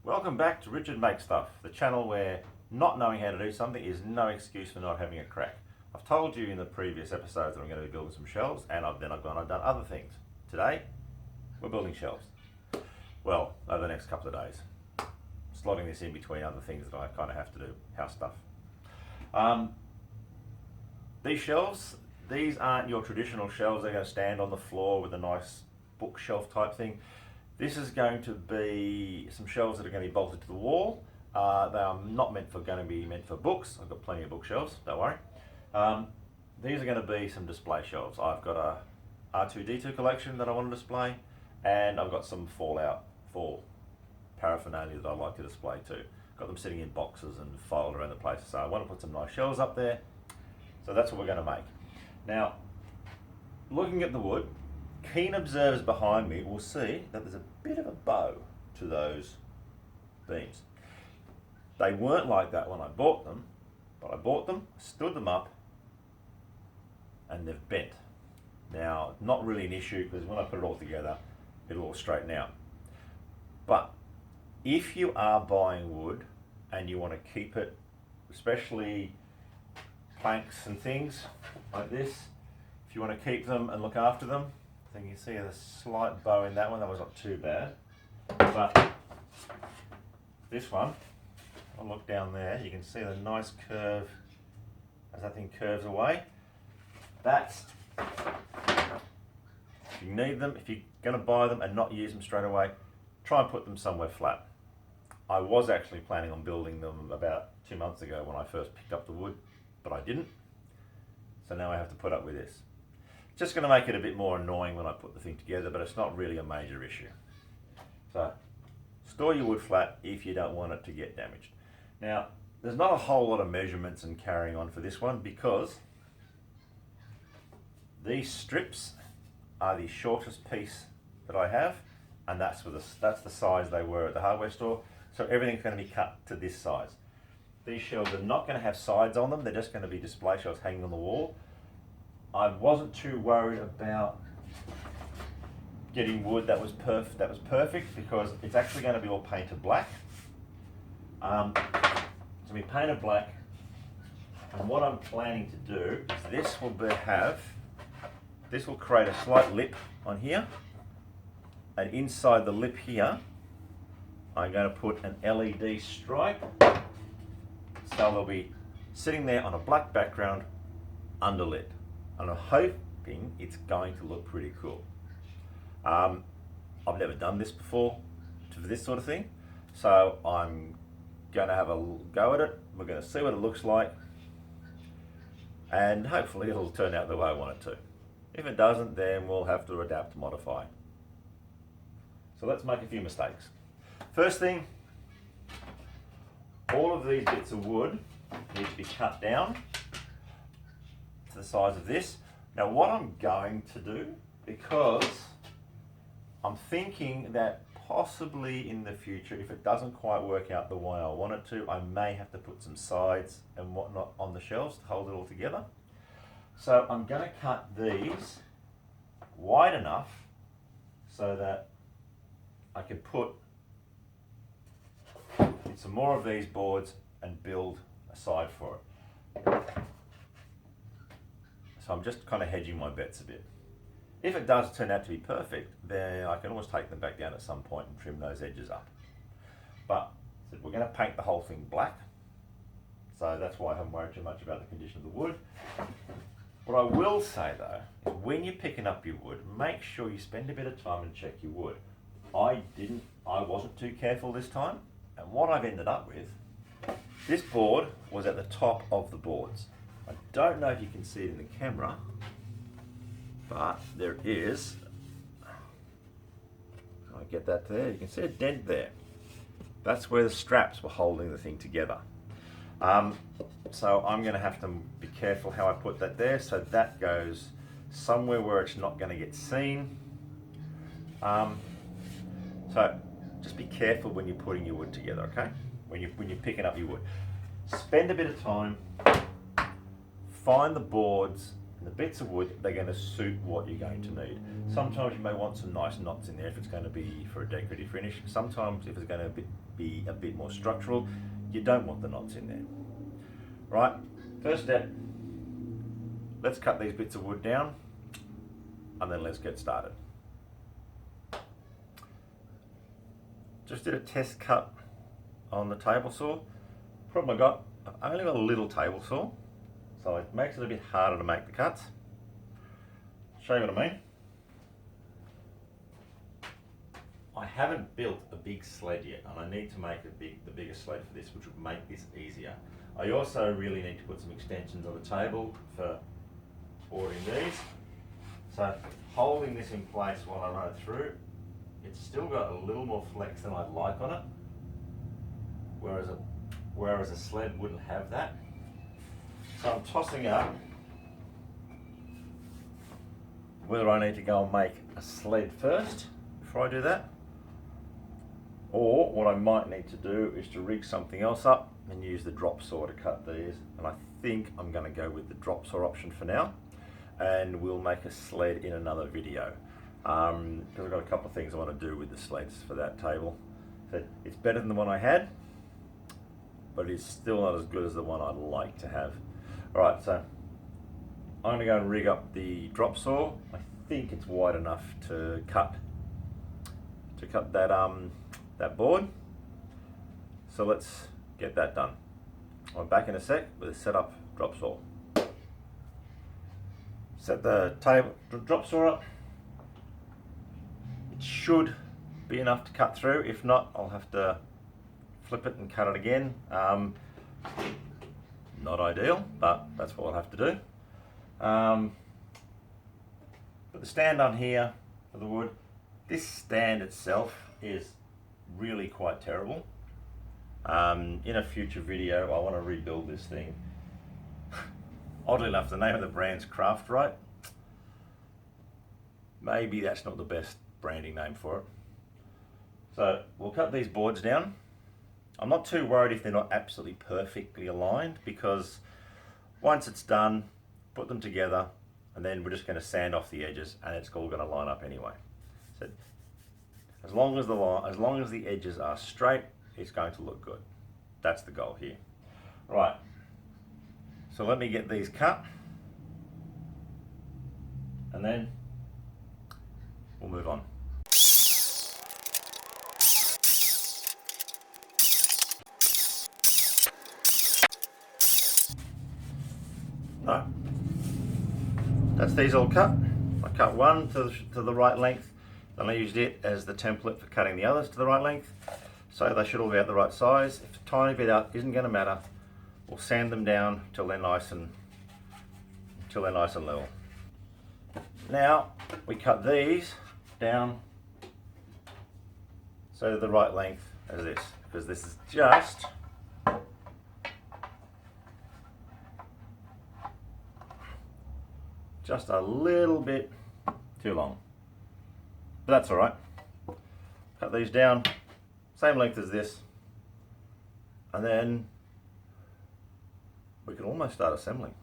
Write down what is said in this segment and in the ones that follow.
Welcome back to Richard Makes Stuff, the channel where not knowing how to do something is no excuse for not having a crack. I've told you in the previous episodes that I'm going to be building some shelves, and then I've gone and done other things. Today, we're building shelves. Well, over the next couple of days. Slotting this in between other things that I kind of have to do, house stuff. These shelves, these aren't your traditional shelves. They're going to stand on the floor with a nice bookshelf type thing. This is going to be some shelves that are going to be bolted to the wall. They are not going to be meant for books. I've got plenty of bookshelves, don't worry. These are going to be some display shelves. I've got a R2D2 collection that I want to display, and I've got some Fallout 4 paraphernalia that I like to display too. Got them sitting in boxes and filed around the place. So I want to put some nice shelves up there. So that's what we're going to make. Now, looking at the wood, keen observers behind me will see that there's a bit of a bow to those beams. They weren't like that when I bought them, but I bought them, stood them up, and they've bent. Now, not really an issue because when I put it all together, it'll all straighten out. But if you are buying wood and you want to keep it, especially planks and things like this, if you want to keep them and look after them, I think you see a slight bow in that one. That was not too bad. But this one, I'll look down there, you can see the nice curve as that thing curves away. That's, if you need them, if you're going to buy them and not use them straight away, try and put them somewhere flat. I was actually planning on building them about 2 months ago when I first picked up the wood, but I didn't. So now I have to put up with this. Just going to make it a bit more annoying when I put the thing together, but it's not really a major issue. So store your wood flat if you don't want it to get damaged. Now, there's not a whole lot of measurements and carrying on for this one because these strips are the shortest piece that I have, and that's the size they were at the hardware store. So everything's going to be cut to this size. These shelves are not going to have sides on them. They're just going to be display shelves hanging on the wall. I wasn't too worried about getting wood that was perfect because it's actually going to be all painted black. It's going to be painted black, and what I'm planning to do is this will create a slight lip on here, and inside the lip here I'm going to put an LED stripe, so they'll be sitting there on a black background underlit. And I'm hoping it's going to look pretty cool. I've never done this before for this sort of thing, so I'm going to have a go at it. We're going to see what it looks like, and hopefully it'll turn out the way I want it to. If it doesn't, then we'll have to adapt and modify. So let's make a few mistakes. First thing, all of these bits of wood need to be cut down to the size of this. Now what I'm going to do, because I'm thinking that possibly in the future, if it doesn't quite work out the way I want it to, I may have to put some sides and whatnot on the shelves to hold it all together. So I'm going to cut these wide enough so that I can put some more of these boards and build a side for it. So I'm just kind of hedging my bets a bit. If it does turn out to be perfect, then I can always take them back down at some point and trim those edges up. But we're going to paint the whole thing black, so that's why I haven't worried too much about the condition of the wood. What I will say though, is when you're picking up your wood, make sure you spend a bit of time and check your wood. I wasn't too careful this time, and what I've ended up with, this board was at the top of the boards. I don't know if you can see it in the camera, but there is, I get that there, you can see a dent there. That's where the straps were holding the thing together. So I'm going to have to be careful how I put that there, so that goes somewhere where it's not going to get seen. So just be careful when you're putting your wood together, okay? When you're picking up your wood. Spend a bit of time, find the boards and the bits of wood they're going to suit what you're going to need. Sometimes you may want some nice knots in there if it's going to be for a decorative finish. Sometimes if it's going to be be a bit more structural. You don't want the knots in there. Right, first step, let's cut these bits of wood down and then let's get started. Just did a test cut on the table saw. Problem I got, I've only got a little table saw, so it makes it a bit harder to make the cuts. Show you what I mean. I haven't built a big sled yet, and I need to make the bigger sled for this, which would make this easier. I also really need to put some extensions on the table for boarding these. So holding this in place while I run it through, it's still got a little more flex than I'd like on it, whereas a sled wouldn't have that. So I'm tossing up whether I need to go and make a sled first before I do that, or what I might need to do is to rig something else up and use the drop saw to cut these. And I think I'm going to go with the drop saw option for now, and we'll make a sled in another video, because I've got a couple of things I want to do with the sleds for that table. So it's better than the one I had, but it's still not as good as the one I'd like to have. Alright, so I'm going to go and rig up the drop saw. I think it's wide enough to cut that board. So let's get that done. I'm back in a sec with a set up drop saw. Set the drop saw up. It should be enough to cut through. If not, I'll have to flip it and cut it again. Not ideal, but that's what I'll have to do. Put the stand on here for the wood. This stand itself is really quite terrible. In a future video, I want to rebuild this thing. Oddly enough, the name of the brand's Craft Right. Maybe that's not the best branding name for it. So we'll cut these boards down. I'm not too worried if they're not absolutely perfectly aligned, because once it's done, put them together, and then we're just going to sand off the edges, and it's all going to line up anyway. So as long as the edges are straight, it's going to look good. That's the goal here. Right. So let me get these cut, and then we'll move on. No. That's these all cut. I cut one to the right length, then I used it as the template for cutting the others to the right length. So they should all be at the right size. If a tiny bit out isn't going to matter, we'll sand them down till they're nice and level. Now we cut these down so they're the right length as this, because this is just a little bit too long, but that's all right. Cut these down same length as this, and then we can almost start assembling.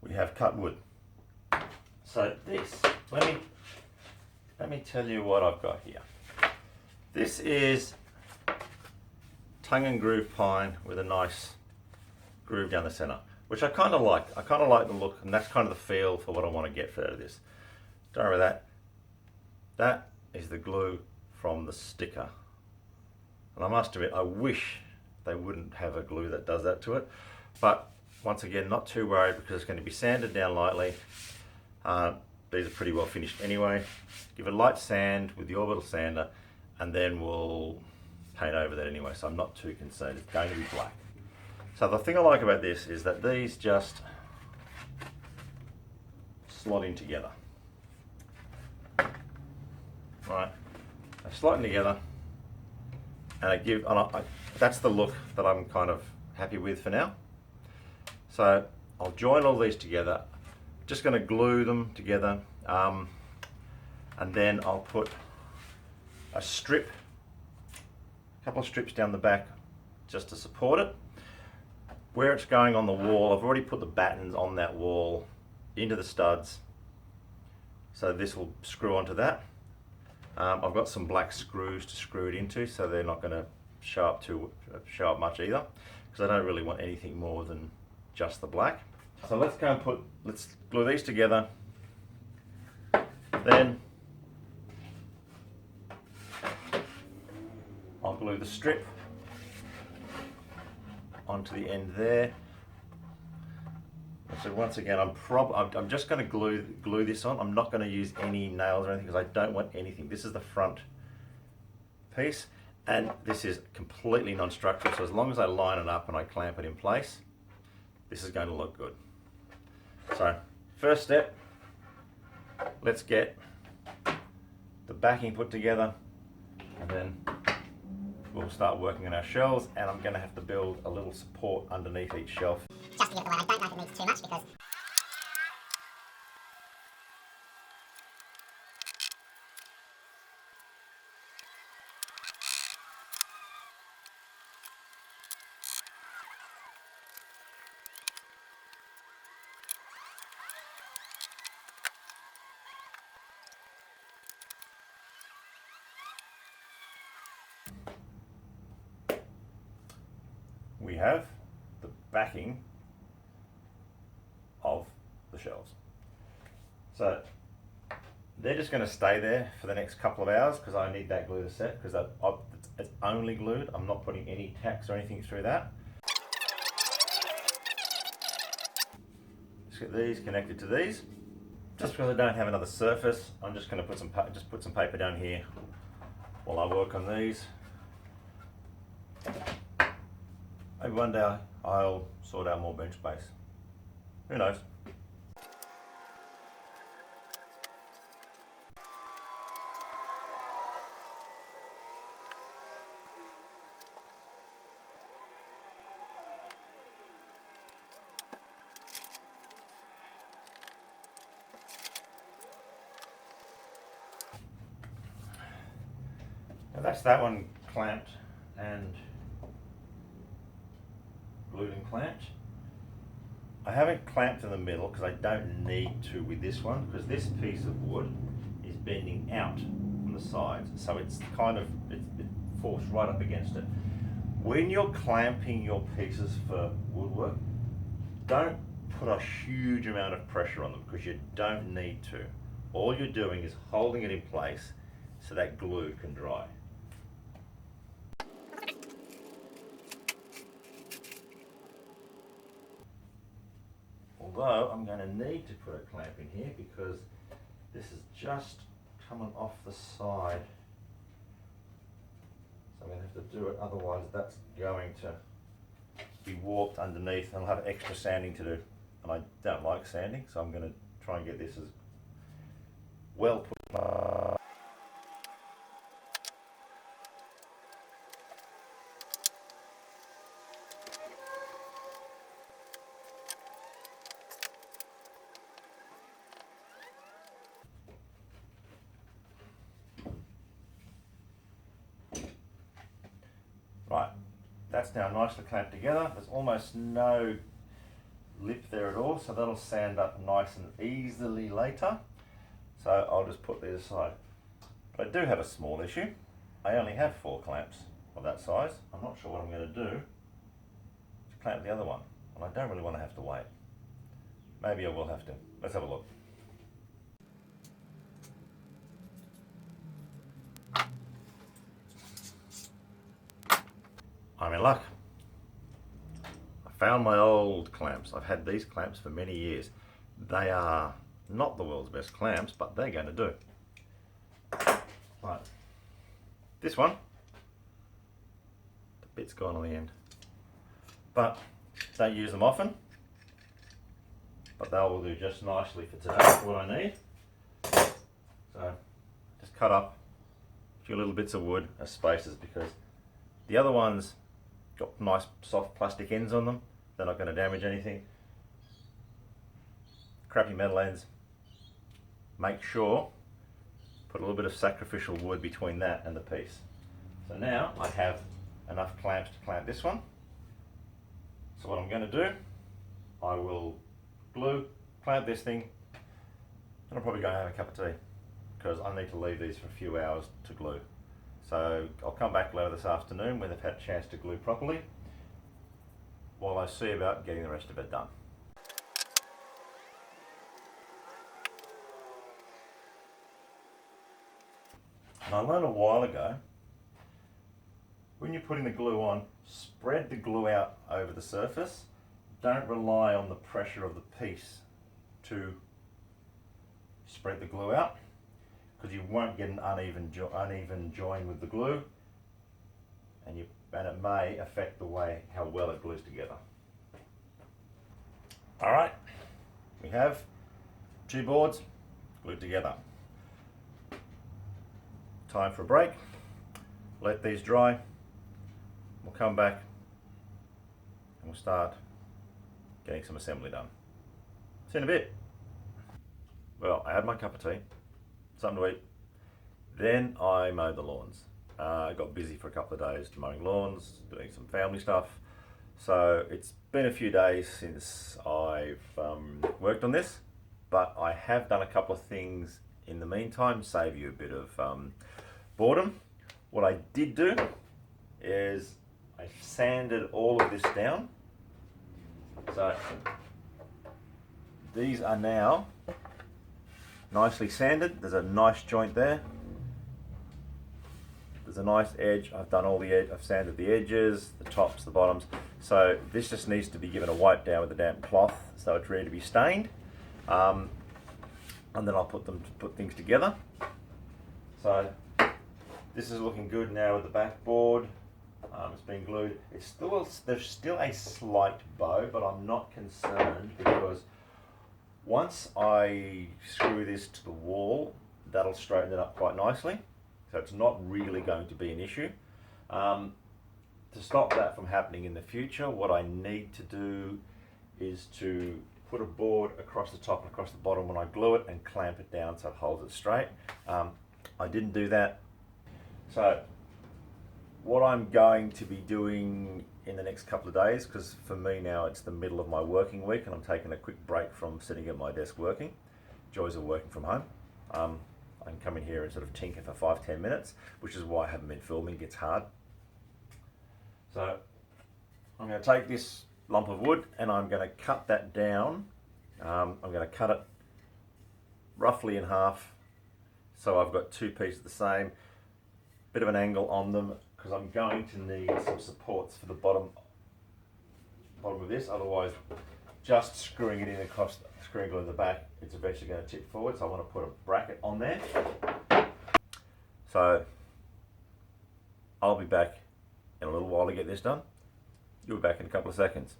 We have cut wood. So this, let me tell you what I've got here. This is tongue and groove pine with a nice groove down the center, which I kind of like. I kind of like the look, and that's kind of the feel for what I want to get out of this. Don't worry about that. That is the glue from the sticker. And I must admit, I wish they wouldn't have a glue that does that to it. But once again, not too worried, because it's going to be sanded down lightly. These are pretty well finished anyway. Give it a light sand with the orbital sander, and then we'll paint over that anyway, so I'm not too concerned. It's going to be black. So the thing I like about this is that these just slot in together. Right, they slot in together, and that's the look that I'm kind of happy with for now. So I'll join all these together. Just going to glue them together, and then I'll put a couple of strips down the back just to support it. Where it's going on the wall, I've already put the battens on that wall into the studs, So this will screw onto that. I've got some black screws to screw it into, so they're not going to show up much either, because I don't really want anything more than just the black. So let's glue these together. Then I'll glue the strip onto the end there. So once again, I'm just going to glue this on. I'm not going to use any nails or anything because I don't want anything. This is the front piece, and this is completely non-structural. So as long as I line it up and I clamp it in place, this is going to look good. So first step, let's get the backing put together, and then we'll start working on our shelves, and I'm going to have to build a little support underneath each shelf. Just to give it away, I don't know if it needs too much because we have the backing of the shelves. So they're just going to stay there for the next couple of hours because I need that glue to set, because it's only glued. I'm not putting any tacks or anything through that. Just get these connected to these. Just because I don't have another surface, I'm just going to put some paper down here while I work on these. Maybe one day I'll sort out more bench space. Who knows? Now that's that one clamped and glued and clamped. I haven't clamped in the middle because I don't need to with this one, because this piece of wood is bending out from the sides, so it's it forced right up against it. When you're clamping your pieces for woodwork, don't put a huge amount of pressure on them because you don't need to. All you're doing is holding it in place so that glue can dry. Although I'm going to need to put a clamp in here because this is just coming off the side. So I'm going to have to do it, otherwise that's going to be warped underneath and I'll have extra sanding to do. And I don't like sanding, so I'm going to try and get this as well put. Right, that's now nicely clamped together. There's almost no lip there at all, so that'll sand up nice and easily later. So I'll just put these aside. But I do have a small issue. I only have 4 clamps of that size. I'm not sure what I'm going to do to clamp the other one, and I don't really want to have to wait. Maybe I will have to. Let's have a look. I'm in luck. I found my old clamps. I've had these clamps for many years. They are not the world's best clamps, but they're going to do. Right. This one, the bit's gone on the end. But don't use them often. But they will do just nicely for today, what I need. So just cut up a few little bits of wood as spacers, because the other ones got nice soft plastic ends on them. They're not going to damage anything. Crappy metal ends. Make sure, put a little bit of sacrificial wood between that and the piece. So now I have enough clamps to clamp this one. So what I'm going to do, I will clamp this thing And I'm probably going to have a cup of tea because I need to leave these for a few hours to glue. So I'll come back later this afternoon when they've had a chance to glue properly, while I see about getting the rest of it done. And I learned a while ago, when you're putting the glue on, spread the glue out over the surface. Don't rely on the pressure of the piece to spread the glue out, because you won't get an uneven join with the glue, and it may affect the way how well it glues together. All right, we have 2 boards glued together. Time for a break. Let these dry. We'll come back and we'll start getting some assembly done. See you in a bit. Well, I had my cup of tea, something to eat. Then I mowed the lawns. I got busy for a couple of days mowing lawns, doing some family stuff. So it's been a few days since I've worked on this, but I have done a couple of things in the meantime, save you a bit of boredom. What I did do is I sanded all of this down. So these are now nicely sanded. There's a nice joint there. There's a nice edge. I've done all the edge. I've sanded the edges, the tops, the bottoms. So this just needs to be given a wipe down with a damp cloth so it's ready to be stained. And then I'll put things together. So this is looking good now with the backboard. It's been glued. There's still a slight bow, but I'm not concerned because once I screw this to the wall, that'll straighten it up quite nicely. So it's not really going to be an issue. To stop that from happening in the future, what I need to do is to put a board across the top and across the bottom when I glue it and clamp it down so it holds it straight. I didn't do that. So what I'm going to be doing in the next couple of days, because for me now it's the middle of my working week and I'm taking a quick break from sitting at my desk working. Joys of working from home. I can come in here and sort of tinker for 5-10 minutes, which is why I haven't been filming. It gets hard. So I'm going to take this lump of wood and I'm going to cut that down. I'm going to cut it roughly in half, so I've got 2 pieces the same. Bit of an angle on them because I'm going to need some supports for the bottom of this. Otherwise, just screwing it in across, screwing it in the back, it's eventually going to tip forward. So I want to put a bracket on there. So I'll be back in a little while to get this done. You'll be back in a couple of seconds.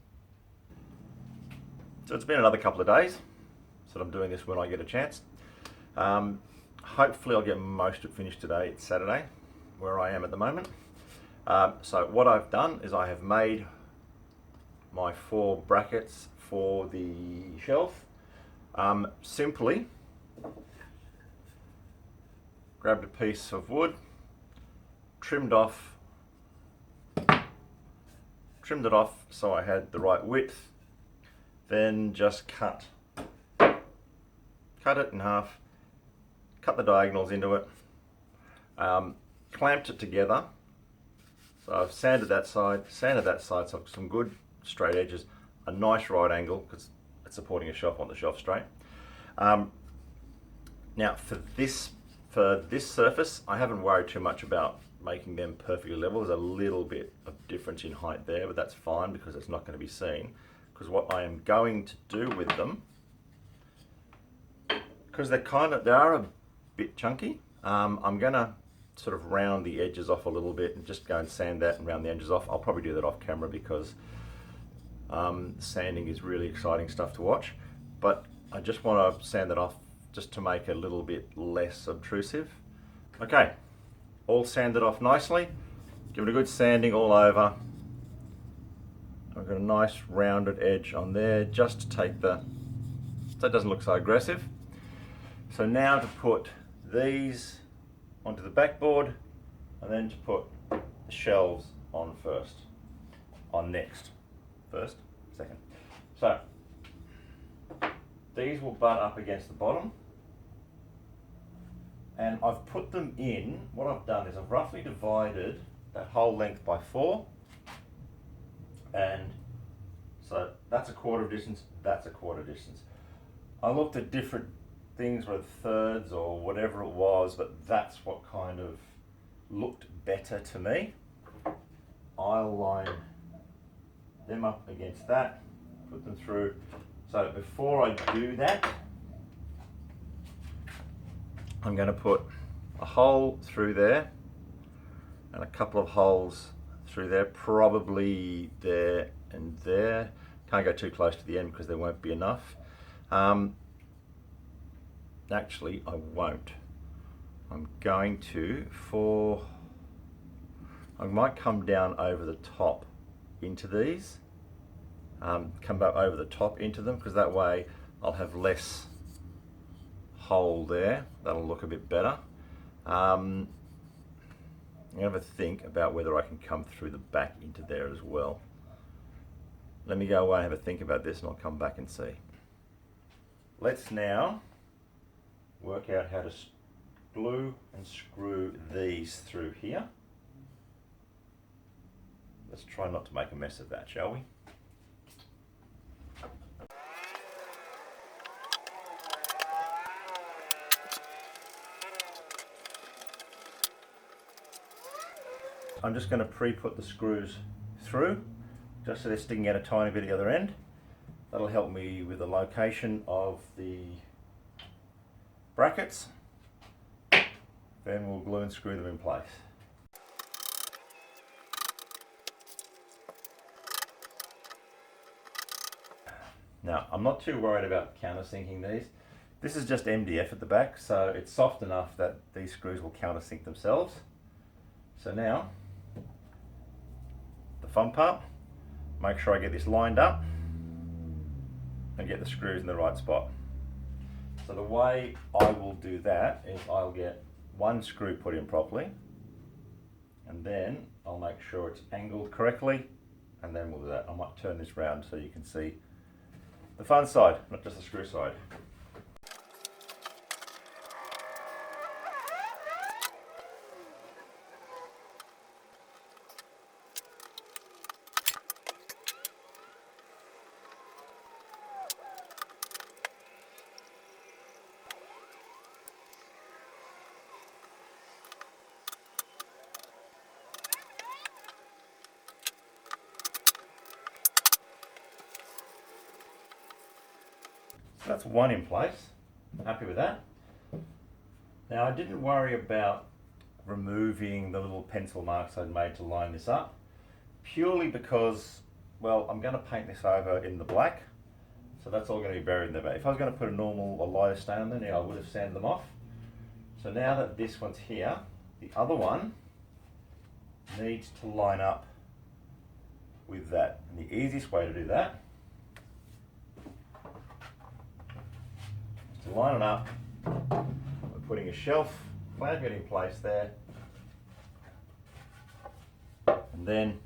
So it's been another couple of days, so I'm doing this when I get a chance. Hopefully I'll get most of it finished today. It's Saturday, where I am at the moment. So what I've done is I have made my 4 brackets for the shelf. Simply grabbed a piece of wood, trimmed it off so I had the right width, then just cut it in half, cut the diagonals into it, clamped it together. So I've sanded that side, so I've got some good straight edges, a nice right angle because it's supporting a shelf on the shelf straight. Now for this surface, I haven't worried too much about making them perfectly level. There's a little bit of difference in height there, but that's fine because it's not going to be seen. Because what I am going to do with them, because they are a bit chunky, I'm going to sort of round the edges off a little bit and just go and sand that and round the edges off. I'll probably do that off camera because sanding is really exciting stuff to watch, but I just want to sand that off just to make it a little bit less obtrusive. Okay, all sanded off nicely. Give it a good sanding all over. I've got a nice rounded edge on there just to take so it doesn't look so aggressive. So now to put these onto the backboard and then to put the shelves on next. First, second. So these will butt up against the bottom and I've put them in. What I've done is I've roughly divided that whole length by 4, and so that's a quarter of distance, that's a quarter distance. I looked at different things with thirds or whatever it was, but that's what kind of looked better to me. I'll line them up against that, put them through. So before I do that, I'm going to put a hole through there and a couple of holes through there, probably there and there. Can't go too close to the end because there won't be enough. Actually, I won't. I'm going to, I might come down over the top into these, come back over the top into them, because that way I'll have less hole there. That'll look a bit better. I'm going to have a think about whether I can come through the back into there as well. Let me go away and have a think about this, and I'll come back and see. Let's now work out how to glue and screw these through here. Let's try not to make a mess of that, shall we? I'm just going to pre-put the screws through, just so they're sticking out a tiny bit at the other end. That'll help me with the location of the brackets. Then we'll glue and screw them in place. Now, I'm not too worried about countersinking these. This is just MDF at the back, so it's soft enough that these screws will countersink themselves. So now, the fun part, make sure I get this lined up and get the screws in the right spot. So the way I will do that is I'll get one screw put in properly, and then I'll make sure it's angled correctly, and then we'll do that. I might turn this round so you can see the fun side, not just the screw side. So that's one in place. I'm happy with that. Now, I didn't worry about removing the little pencil marks I'd made to line this up, purely because, well, I'm going to paint this over in the black, so that's all going to be buried in there. But if I was going to put a lighter stain on there, I would have sanded them off. So now that this one's here, the other one needs to line up with that. And the easiest way to do that is to line it up by putting a shelf, clamp it in place there, and then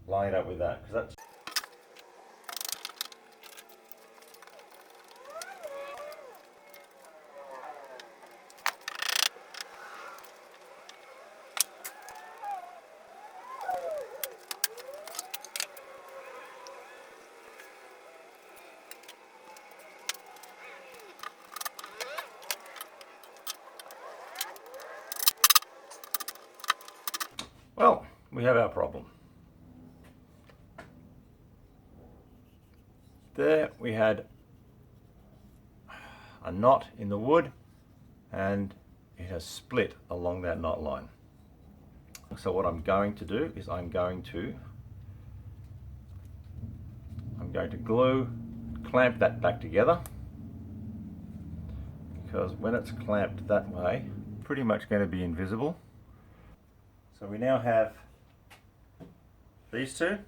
line it up with that, because that's well, we have our problem. There we had a knot in the wood, and it has split along that knot line. So what I'm going to do is I'm going to glue, clamp that back together, because when it's clamped that way, pretty much going to be invisible. So we now have these two.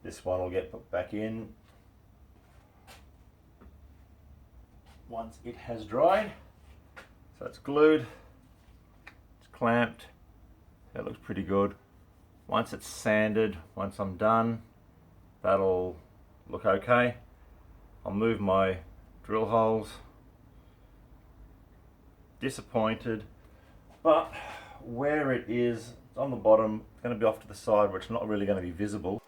This one will get put back in once it has dried. So it's glued, it's clamped, that looks pretty good. Once it's sanded, once I'm done, that'll look okay. I'll move my drill holes disappointed, but where it is, it's on the bottom, it's going to be off to the side where it's not really going to be visible.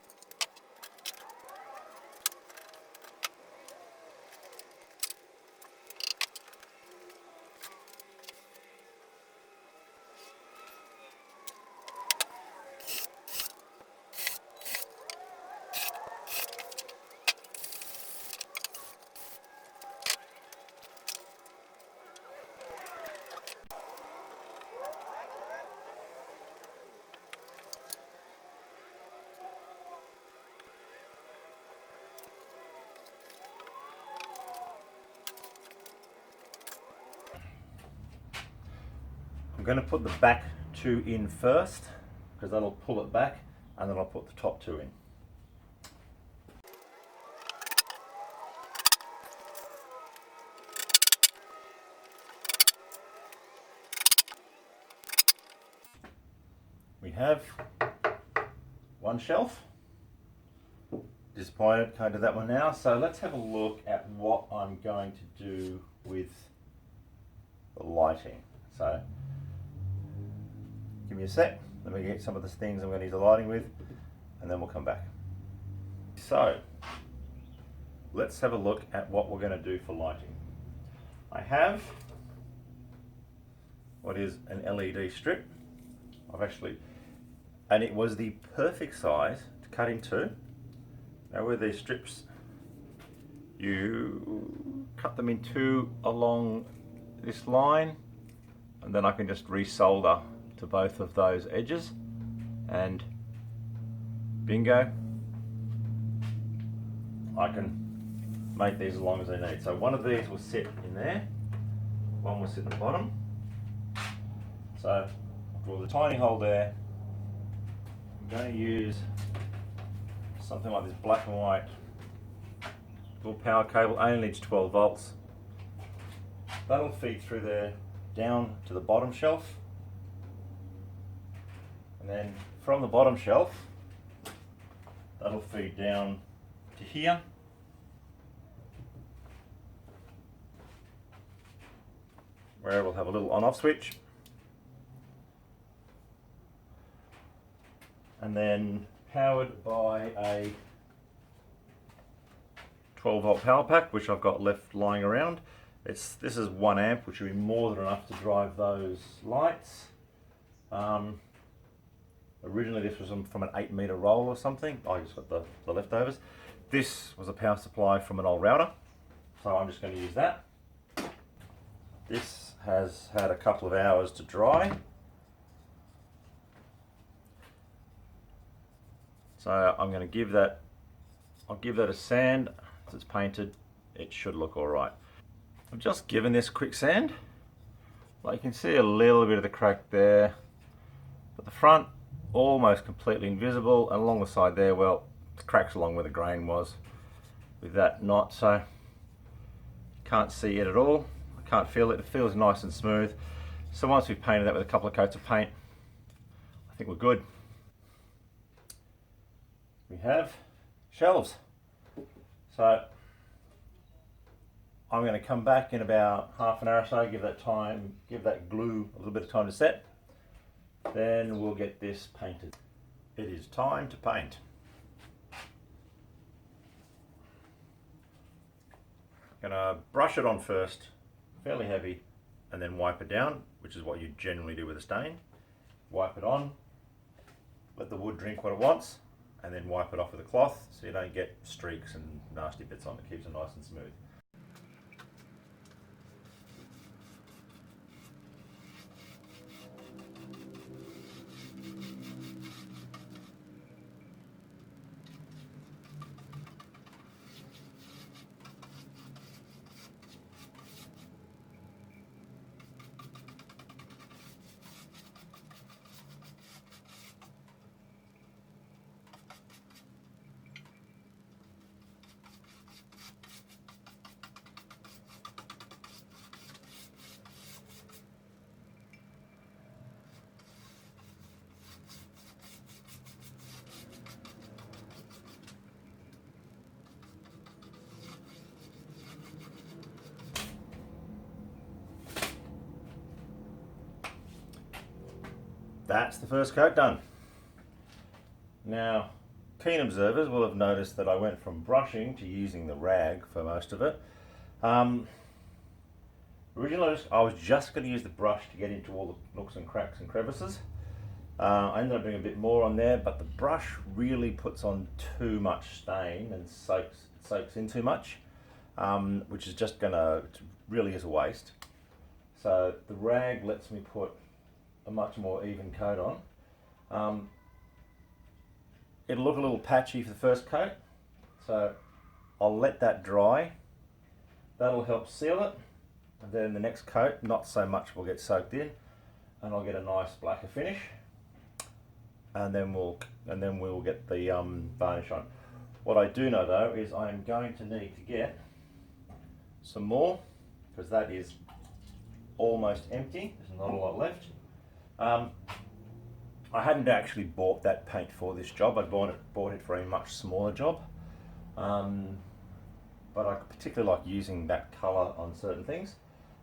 I'm going to put the back two in first because that'll pull it back, and then I'll put the top two in. We have one shelf. Disappointed, can't do that one now. So let's have a look at what I'm going to do with the lighting. So give me a sec, let me get some of the things I'm going to use the lighting with, and then we'll come back. So let's have a look at what we're going to do for lighting. I have what is an LED strip. And it was the perfect size to cut in two. Now with these strips, you cut them in two along this line, and then I can just resolder to both of those edges, and bingo, I can make these as long as I need. So one of these will sit in there, one will sit in the bottom. So I'll draw the tiny hole there. I'm going to use something like this black and white little power cable, only needs 12 volts. That'll feed through there down to the bottom shelf, and then from the bottom shelf that'll feed down to here, where we'll have a little on-off switch, and then powered by a 12 volt power pack which I've got left lying around. This is 1 amp, which will be more than enough to drive those lights. Originally this was from an 8-meter roll or something. I just got the leftovers. This was a power supply from an old router, so I'm just going to use that. This has had a couple of hours to dry, so I'm going to give that a sand. As it's painted, it should look all right. I've just given this quick sand. Like you can see a little bit of the crack there, but the front almost completely invisible, and along the side there, well, the crack's along where the grain was with that knot, so can't see it at all. I can't feel it. It feels nice and smooth. So once we've painted that with a couple of coats of paint, I think we're good. We have shelves. So I'm going to come back in about half an hour or so, give that glue a little bit of time to set. Then we'll get this painted. It is time to paint. I'm going to brush it on first, fairly heavy, and then wipe it down, which is what you generally do with a stain. Wipe it on, let the wood drink what it wants, and then wipe it off with a cloth so you don't get streaks and nasty bits on it. Keeps it nice and smooth. that's the first coat done. Now, keen observers will have noticed that I went from brushing to using the rag for most of it. Originally, I was just going to use the brush to get into all the nooks and cracks and crevices. I ended up doing a bit more on there, but the brush really puts on too much stain and soaks in too much, which is just really is a waste. So the rag lets me put a much more even coat on. It'll look a little patchy for the first coat, so I'll let that dry. That'll help seal it, and then the next coat, not so much will get soaked in, and I'll get a nice blacker finish. And then we'll get the varnish on. What I do know though is I'm going to need to get some more, because that is almost empty. There's not a lot left. I hadn't actually bought that paint for this job. I bought it for a much smaller job, but I particularly like using that colour on certain things.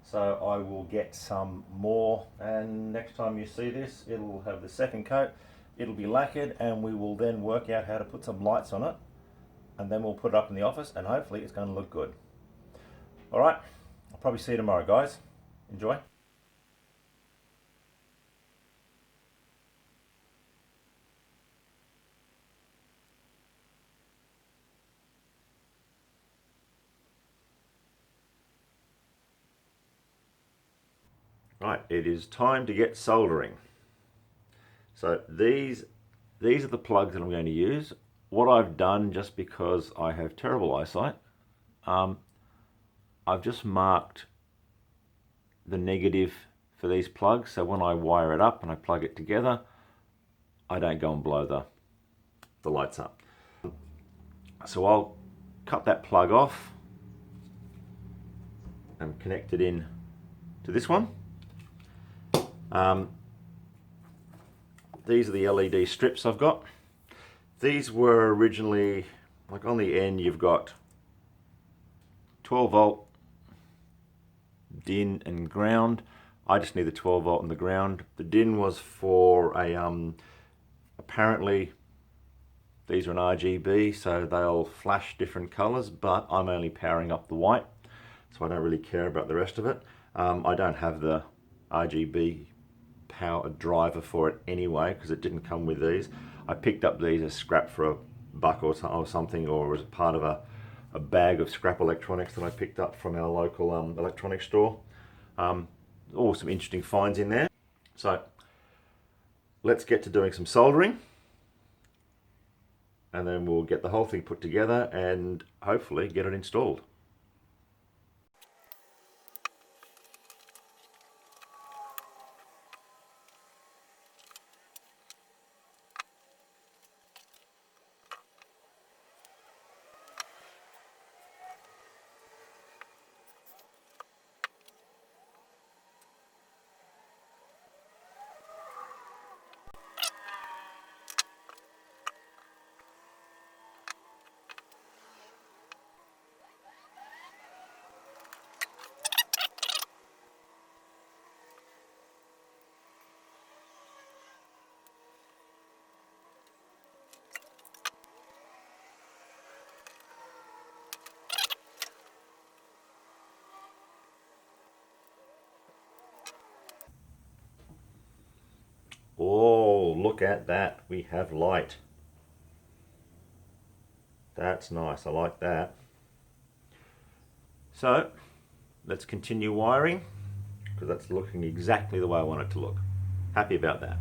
So I will get some more, and next time you see this, it'll have the second coat. It'll be lacquered, and we will then work out how to put some lights on it, and then we'll put it up in the office, and hopefully it's going to look good. All right, I'll probably see you tomorrow, guys. Enjoy. Right, it is time to get soldering. So these are the plugs that I'm going to use. What I've done, just because I have terrible eyesight, I've just marked the negative for these plugs, so when I wire it up and I plug it together, I don't go and blow the lights up. So I'll cut that plug off and connect it in to this one. These are the LED strips I've got. These were originally, like on the end you've got 12 volt DIN and ground. I just need the 12 volt and the ground. The DIN was for a, apparently these are an RGB, so they'll flash different colors, but I'm only powering up the white, so I don't really care about the rest of it. I don't have the RGB power driver for it anyway, because it didn't come with these. I picked up these as scrap for $1 or something, or as part of a bag of scrap electronics that I picked up from our local electronics store. All some interesting finds in there. So let's get to doing some soldering, and then we'll get the whole thing put together and hopefully get it installed. Oh, look at that. We have light. That's nice. I like that. So let's continue wiring, because that's looking exactly the way I want it to look. Happy about that.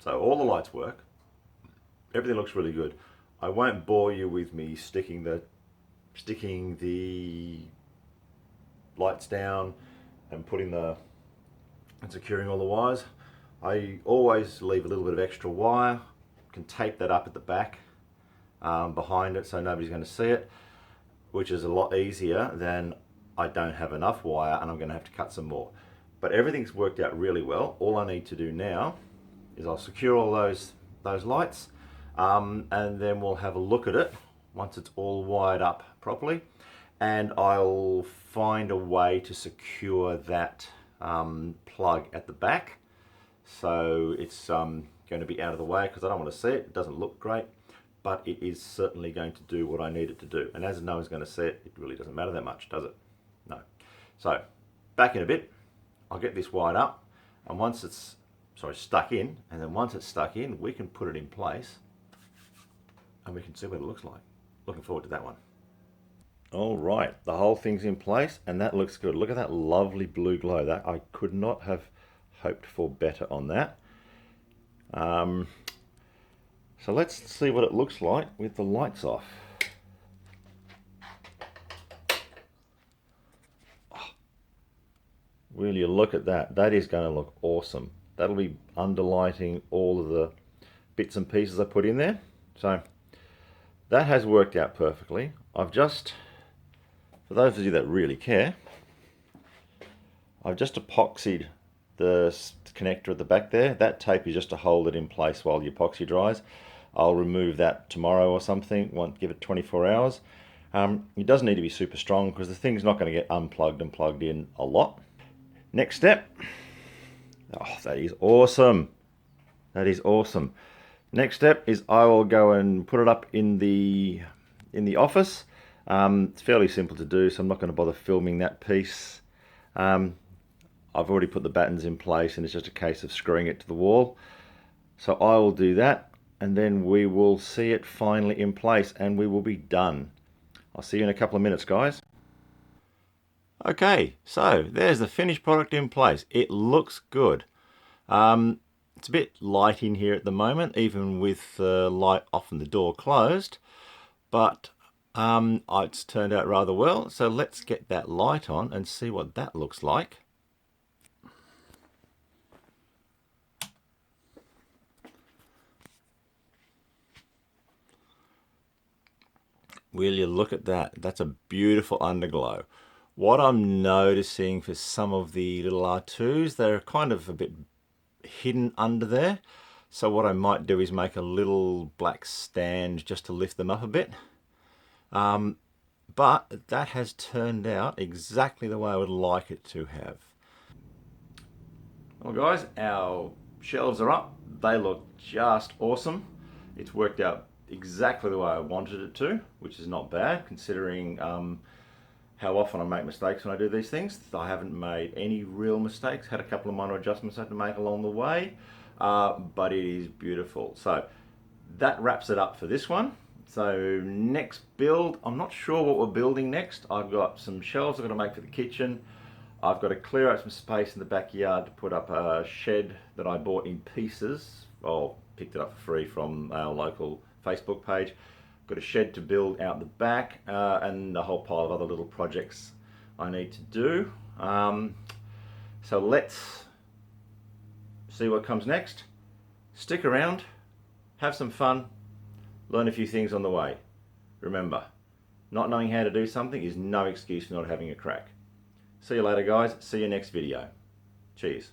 So all the lights work. Everything looks really good. I won't bore you with me sticking the lights down and securing all the wires. I always leave a little bit of extra wire. Can tape that up at the back behind it so nobody's going to see it, which is a lot easier than I don't have enough wire and I'm going to have to cut some more. But everything's worked out really well. All I need to do now is I'll secure all those lights, and then we'll have a look at it once it's all wired up properly, and I'll find a way to secure that plug at the back so it's going to be out of the way, because I don't want to see it. It doesn't look great, but it is certainly going to do what I need it to do. And as no one's going to see it, it really doesn't matter that much, does it? No. So back in a bit, I'll get this wired up, and once it's stuck in, and then once it's stuck in, we can put it in place and we can see what it looks like. Looking forward to that one. All right, the whole thing's in place and that looks good. Look at that lovely blue glow. That I could not have hoped for better on that. So let's see what it looks like with the lights off. Oh, will you look at that? That is going to look awesome. That'll be underlighting all of the bits and pieces I put in there. So that has worked out perfectly. I've just, for those of you that really care, I've just epoxied the connector at the back there. That tape is just to hold it in place while the epoxy dries. I'll remove that tomorrow or something, won't give it 24 hours. It doesn't need to be super strong because the thing's not going to get unplugged and plugged in a lot. Next step. Oh, that is awesome. That is awesome. Next step is I will go and put it up in the office. It's fairly simple to do, so I'm not going to bother filming that piece. I've already put the battens in place and it's just a case of screwing it to the wall. So I will do that and then we will see it finally in place and we will be done. I'll see you in a couple of minutes, guys. Okay, so there's the finished product in place. It looks good. It's a bit light in here at the moment, even with the light off and the door closed, but it's turned out rather well. So let's get that light on and see what that looks like. Will you look at that? That's a beautiful underglow. What I'm noticing for some of the little R2s, they're kind of a bit hidden under there. So what I might do is make a little black stand just to lift them up a bit. But that has turned out exactly the way I would like it to have. Well guys, our shelves are up. They look just awesome. It's worked out exactly the way I wanted it to, which is not bad considering how often I make mistakes when I do these things. I haven't made any real mistakes, had a couple of minor adjustments I had to make along the way, but it is beautiful. So that wraps it up for this one. So next build, I'm not sure what we're building next. I've got some shelves I've got to make for the kitchen. I've got to clear out some space in the backyard to put up a shed that I bought in pieces. Oh, picked it up for free from our local Facebook page. Got a shed to build out the back and a whole pile of other little projects I need to do. So let's see what comes next. Stick around, have some fun, learn a few things on the way. Remember, not knowing how to do something is no excuse for not having a crack. See you later guys, see you next video. Cheers.